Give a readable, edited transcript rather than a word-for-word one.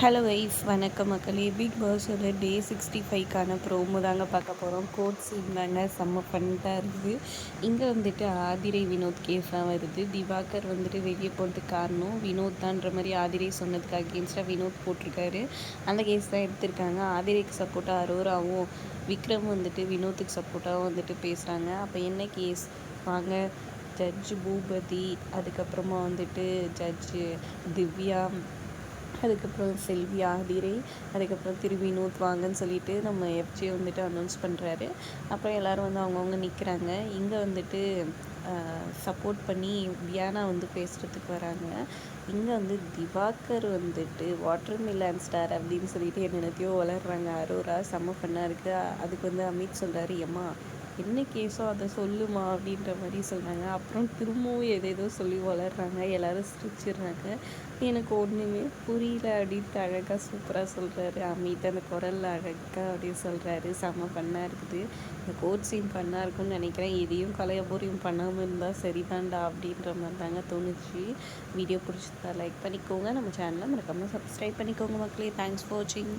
Hello wise வணக்கம் மக்களே. Big பாஸோட டே 65க்கான promo தாங்க பார்க்க போகிறோம். கோர்ட் சீன் தாங்க செம்ம ஃபன்ட்டாக இருக்குது. இங்கே வந்துட்டு ஆதிரை வினோத் கேஸ்லாம் வருது. திவாகர் வந்துட்டு வெளியே போகிறதுக்கு காரணம் வினோத் தான்ற மாதிரி ஆதிரை சொன்னதுக்கு அகேன்ஸ்டாக வினோத் போட்டிருக்காரு. அந்த கேஸ் தான் எடுத்திருக்காங்க. ஆதிரைக்கு சப்போர்ட்டாக அரோராவும் விக்ரம் வந்துட்டு வினோத்துக்கு சப்போர்ட்டாகவும் வந்துட்டு பேசுகிறாங்க. அப்போ என்ன கேஸ் வாங்க. ஜட்ஜு பூபதி, அதுக்கப்புறமா வந்துட்டு ஜட்ஜு திவ்யா, அதுக்கப்புறம் செல்வி ஆதிரை, அதுக்கப்புறம் வினோத் வாங்கன்னு சொல்லிட்டு நம்ம எஃப்ஜே வந்துட்டு அனௌன்ஸ் பண்ணுறாரு. அப்புறம் எல்லோரும் வந்து அவங்கவுங்க நிற்கிறாங்க. இங்கே வந்துட்டு சப்போர்ட் பண்ணி வியானா வந்து பேசுகிறதுக்கு வராங்க. இங்கே வந்து திவாகர் வந்துட்டு வாட்டர் மிலான் ஸ்டார் அப்படின்னு சொல்லிட்டு என்னென்னத்தையோ வளர்றாங்க. அரோரா செம்ம ஃபன்னாக இருக்குது. அதுக்கு வந்து அமித் சொல்கிறாரு, எம்மா என்ன கேஸோ அதை சொல்லுமா அப்படின்ற மாதிரி சொல்கிறாங்க. அப்புறம் திரும்பவும் எதேதோ சொல்லி வளர்றாங்க. எல்லோரும் சிரிச்சிடுறாங்க. எனக்கு ஒன்றுமே புரியல அப்படின்ட்டு அழகாக சூப்பராக சொல்கிறாரு. அமித் அந்த குரலில் அழகாக அப்படின்னு சொல்கிறாரு. செம்ம ஃபன்னாக இருக்குது. இந்த கோட் சீன் ஃபன்னாக இருக்கும்னு நினைக்கிறேன். எதையும் கலையபூரியம் பண்ணாமல் இருந்தால் சரிதான்டா அப்படின்ற மாதிரி தாங்க தோணுச்சு. வீடியோ பிடிச்சிருந்தா லைக் பண்ணிக்கோங்க. நம்ம சேனலை மறக்காமல் சப்ஸ்கிரைப் பண்ணிக்கோங்க மக்களே. தேங்க்ஸ் ஃபார் வாட்சிங்.